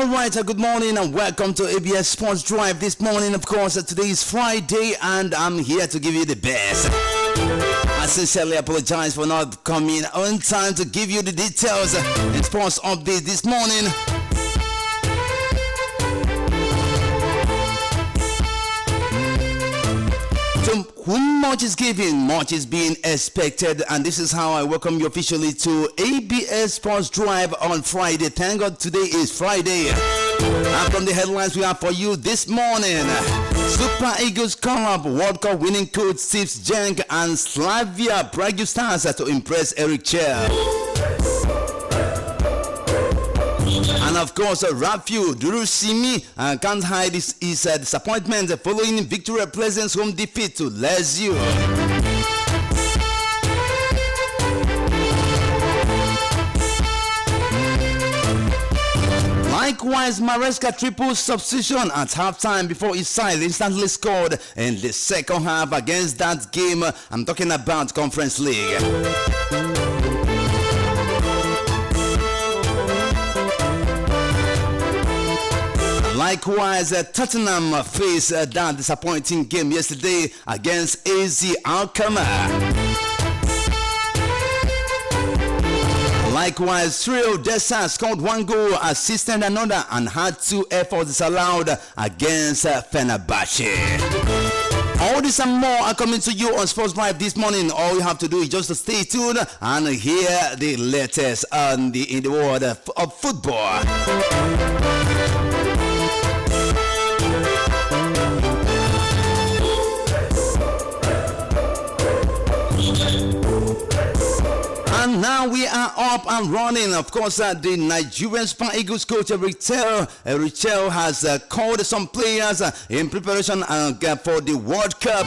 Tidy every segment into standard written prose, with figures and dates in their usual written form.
Alright, good morning and welcome to ABS Sports Drive. This morning, of course, today is Friday and I'm here to give you the best. I sincerely apologize for not coming on time to give you the details in sports update this morning. To whom much is given, much is being expected, and this is how I welcome you officially to ABS Sports Drive on Friday. Thank God today is Friday. And from the headlines we have for you this morning: Super Eagles call up World Cup winning coach Steve Jenk and Slavia Prague stars to impress Eric Chell. And of course, Rafiu Durusimi can't hide his disappointment following Victoria Pleasant's home defeat to Lazio. Likewise, Maresca triple substitution at halftime before his side instantly scored in the second half against that game. I'm talking about Conference League. Likewise, Tottenham faced that disappointing game yesterday against AZ Alkmaar. Likewise, Trio Dessa scored one goal, assisted another, and had two efforts disallowed against Fenerbahce. All this and more are coming to you on Sports Live this morning. All you have to do is just to stay tuned and hear the latest in the world of football. And now we are up and running. Of course, the Nigerian Super Eagles coach Eric Chell has called some players in preparation for the World Cup.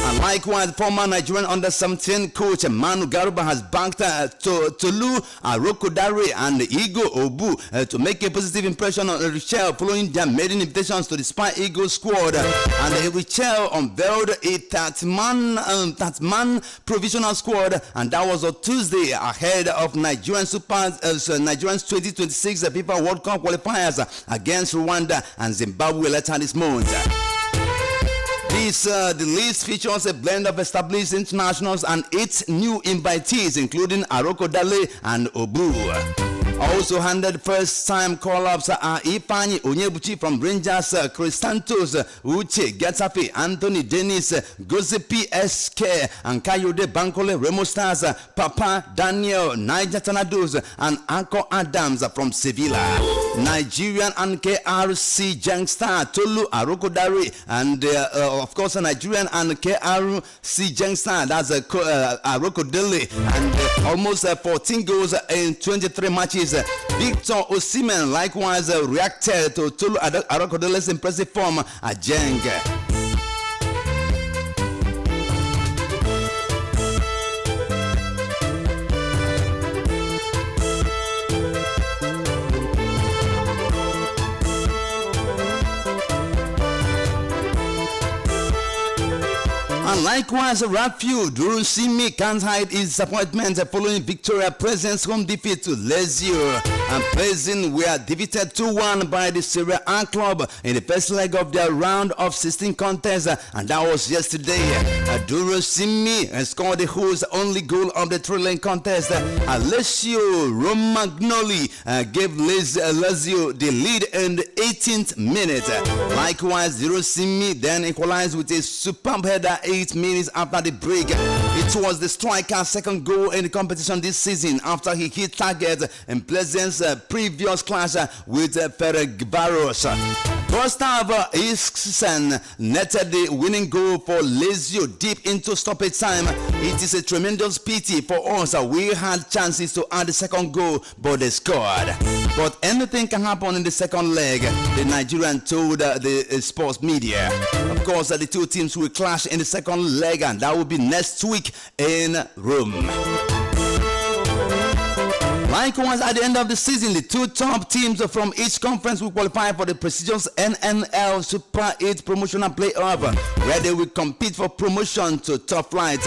And likewise, former Nigerian under-17 coach Manu Garuba has backed Tolu Arokodare and Igo Obu to make a positive impression on Eric Chell following their maiden invitations to the Super Eagles squad. And Eric Chell unveiled a 30-man provisional squad, and that was on Tuesday, ahead of Nigerian's 2026 FIFA World Cup qualifiers against Rwanda and Zimbabwe later this month. The list features a blend of established internationals and 8 new invitees, including Aroko Dale and Obu. Also handed first-time call-ups are Ifani Onyebuchi from Rangers, Chris Santos, Uche Getafe, Anthony Dennis, Gozepi SK, and Kayode Bankole Remo Stars, Papa Daniel, Niger Tornadoes, and Anko Adams from Sevilla. Nigerian and KRC Youngster Tolu Arokodare, and of course Nigerian and KRC Youngster, that's Arokodele, and almost 14 goals in 23 matches. Victor Osimhen likewise reacted to Tolu Arokodele's impressive form at Genk. And likewise, Rafiu Durusimi can't hide his disappointment following Victoria Pleasant's home defeat to Lazio. And Pleasant were defeated 2-1 by the Serie A club in the first leg of their round of 16 contest, and that was yesterday. Durusimi scored the whose only goal of the three-leg contest. Alessio Romagnoli gave Lazio the lead in the 18th minute. Likewise, Durusimi then equalized with a superb header 8 minutes after the break. It was the striker's second goal in the competition this season after he hit target in Pleasant's previous clash with Ferencváros. Gustav Isaksen netted the winning goal for Lazio deep into stoppage time. It is a tremendous pity for us. We had chances to add the second goal, but they scored. But anything can happen in the second leg, the Nigerian told the sports media. Of course, the two teams will clash in the second leg, and that will be next week in Rome. Likewise, at the end of the season, the two top teams from each conference will qualify for the prestigious NNL Super 8 promotional playoff, where they will compete for promotion to top flight.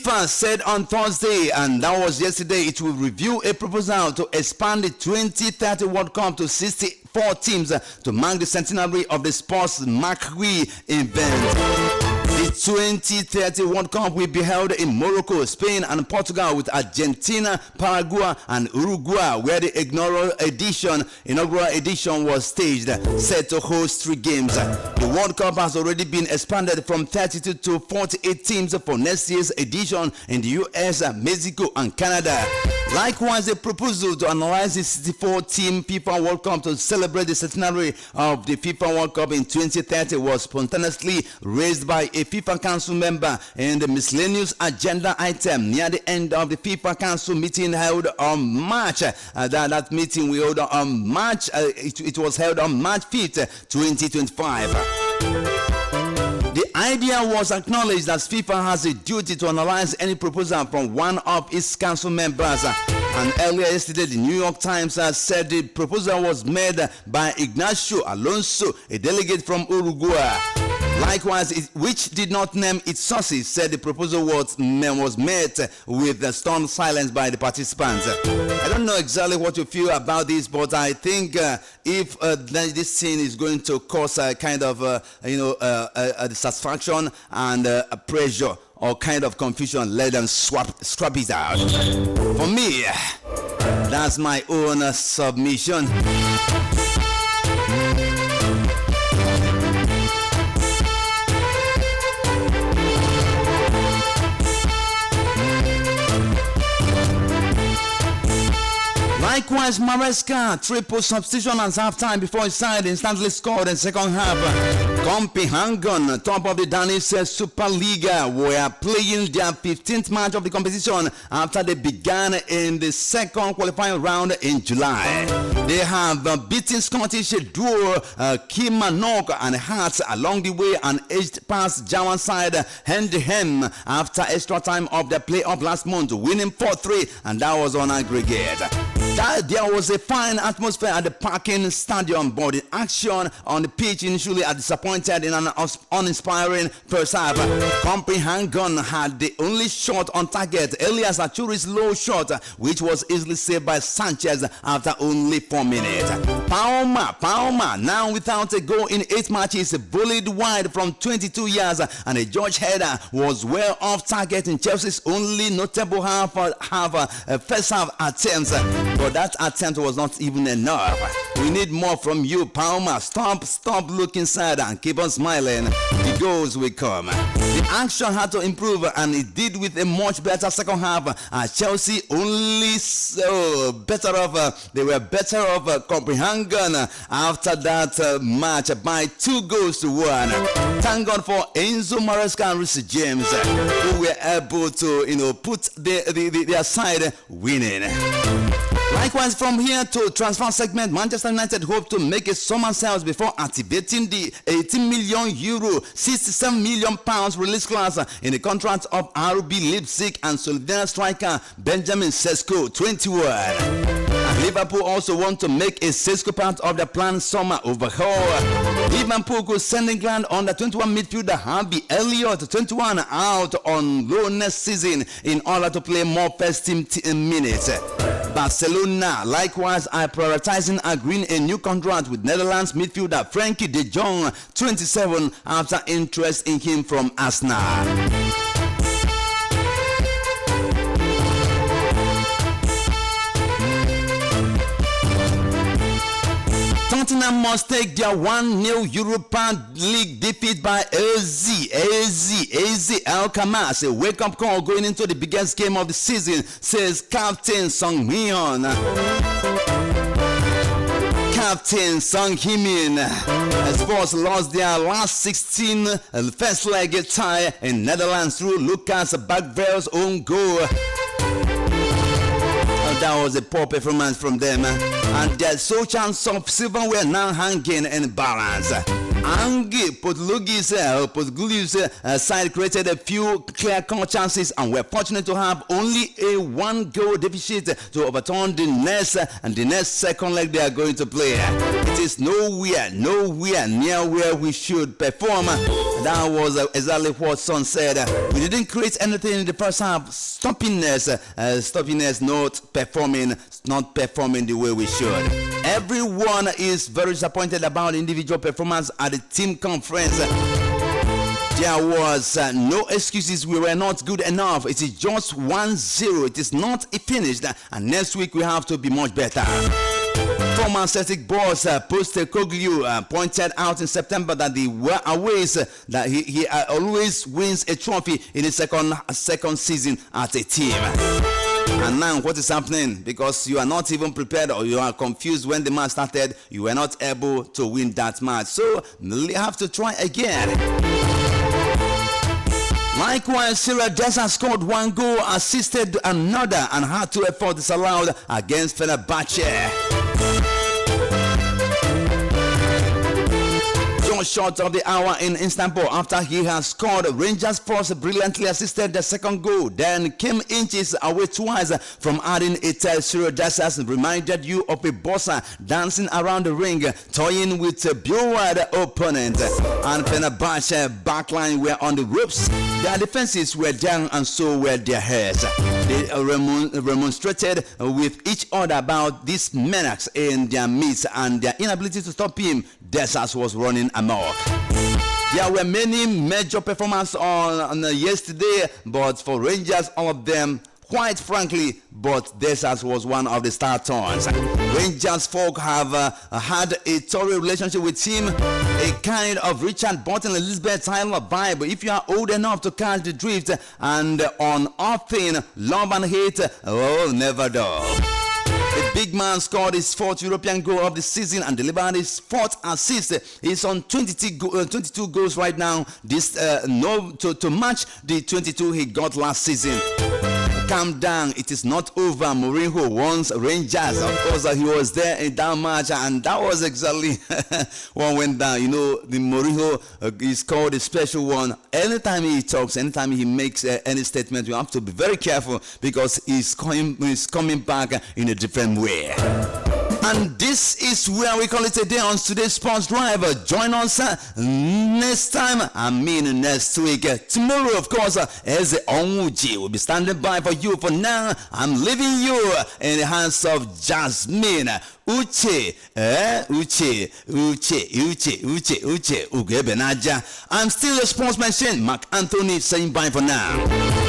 FIFA said on Thursday, and that was yesterday, it will review a proposal to expand the 2030 World Cup to 64 teams to mark the centenary of the sports marquee event. The 2030 World Cup will be held in Morocco, Spain, and Portugal, with Argentina, Paraguay, and Uruguay, where the inaugural edition was staged, set to host 3 games. The World Cup has already been expanded from 32 to 48 teams for next year's edition in the US, Mexico, and Canada. Likewise, a proposal to analyze the 64-team FIFA World Cup to celebrate the centenary of the FIFA World Cup in 2030 was spontaneously raised by a FIFA Council member in the miscellaneous agenda item near the end of the FIFA Council meeting held on March. That meeting we held on March. It was held on March 5th, 2025. The idea was acknowledged as FIFA has a duty to analyze any proposal from one of its council members. And earlier yesterday, the New York Times said the proposal was made by Ignacio Alonso, a delegate from Uruguay. Likewise, which did not name its sources, said the proposal was met with stunned silence by the participants. I don't know exactly what you feel about this, but I think if this thing is going to cause a kind of dissatisfaction and pressure or kind of confusion, let them scrap it out. For me, that's my own submission. Likewise, Maresca triple substitution at halftime before his side instantly scored in second half. Copenhagen, top of the Danish Superliga, were playing their 15th match of the competition after they began in the second qualifying round in July. They have beaten Scottish duo Kilmarnock and Hearts along the way and edged past German side Hendhem after extra time of the playoff last month, winning 4-3, and that was on aggregate. There was a fine atmosphere at the Parkin Stadium, but the action on the pitch initially had disappointed in an uninspiring first half. Copenhagen had the only shot on target, Elias Achuri's low shot, which was easily saved by Sanchez after only 4 minutes. Palma, now without a goal in 8 matches, bullied wide from 22 yards, and a George header was well off target in Chelsea's only notable first half attempts. But that attempt was not even enough. We need more from you, Palma. Stop looking sad and keep on smiling. The goals will come. The action had to improve, and it did with a much better second half. Chelsea only better off. They were better off Copenhagen after that match by 2-1. Thank God for Enzo Maresca and Reece James, who were able to put their side winning. Likewise, from here to transfer segment, Manchester United hope to make a summer sales before activating the €18 million, £67 million release clause in the contract of RB Leipzig and Slovenia striker Benjamin Sesko, 21. And Liverpool also want to make a Sesko part of the planned summer overhaul. Liverpool could send England under 21 midfielder Harvey Elliott, 21, out on loan next season in order to play more first team minutes. Barcelona likewise are prioritizing agreeing a new contract with Netherlands midfielder Frankie de Jong, 27, after interest in him from Arsenal. Tottenham must take their 1-0 Europa League defeat by AZ Alkmaar. A wake-up call going into the biggest game of the season, says Captain Song Hyun. Captain Song Heung-min. Spurs lost their last 16 first leg tie in Netherlands through Lucas Bagvel's own goal. That was a poor performance from them, and their sole chance of silverware now hanging in balance. Angi Portuguese side created a few clear-cut chances and were fortunate to have only a 1-goal deficit to overturn the next second leg they are going to play. It is nowhere near where we should perform. That was exactly what Son said. We didn't create anything in the first half, stopping us not performing the way we should. Everyone is very disappointed about individual performance at the team conference. There was no excuses. We were not good enough. It is just 1-0. It is not finished, and next week we have to be much better. Former Celtic boss Postecoglou pointed out in September that he always wins a trophy in his second season at a team. And now what is happening? Because you are not even prepared, or you are confused when the match started, you were not able to win that match. So you have to try again. Likewise, Syria Dessa scored 1 goal, assisted another, and had 2 efforts disallowed against Fenerbahce. Just short of the hour in Istanbul, after he has scored, Rangers Force brilliantly assisted the second goal, then came inches away twice from adding it. Syria Dessa reminded you of a boxer dancing around the ring, toying with a bewildered opponent. And Fenerbahce backline were on the ropes. Their defenses were down, and so were their heads. They remonstrated with each other about these menace in their midst and their inability to stop him. Dessas was running amok. There were many major performances on yesterday, but for Rangers, all of them, quite frankly, but Dessas was one of the star turns. Rangers folk have had a thorough relationship with him, a kind of Richard Burton, Elizabeth Tyler vibe. If you are old enough to catch the drift, and on offing love and hate, oh, never dull. The big man scored his 4th European goal of the season and delivered his 4th assist. He's on 22 goals right now. This to match the 22 he got last season. Calm down, it is not over. Mourinho wants Rangers. Of course, he was there in that match, and that was exactly what went down. You know, the Mourinho is called a special one. Anytime he talks, anytime he makes any statement, you have to be very careful, because he's coming back in a different way. And this is where we call it a day on today's Sports Drive. Join us next time, next week. Tomorrow, of course, as Onwuji will be standing by for you. For now, I'm leaving you in the hands of Jasmine. Uche, Ugebenaja. I'm still your sports machine, Mark Anthony, saying bye for now.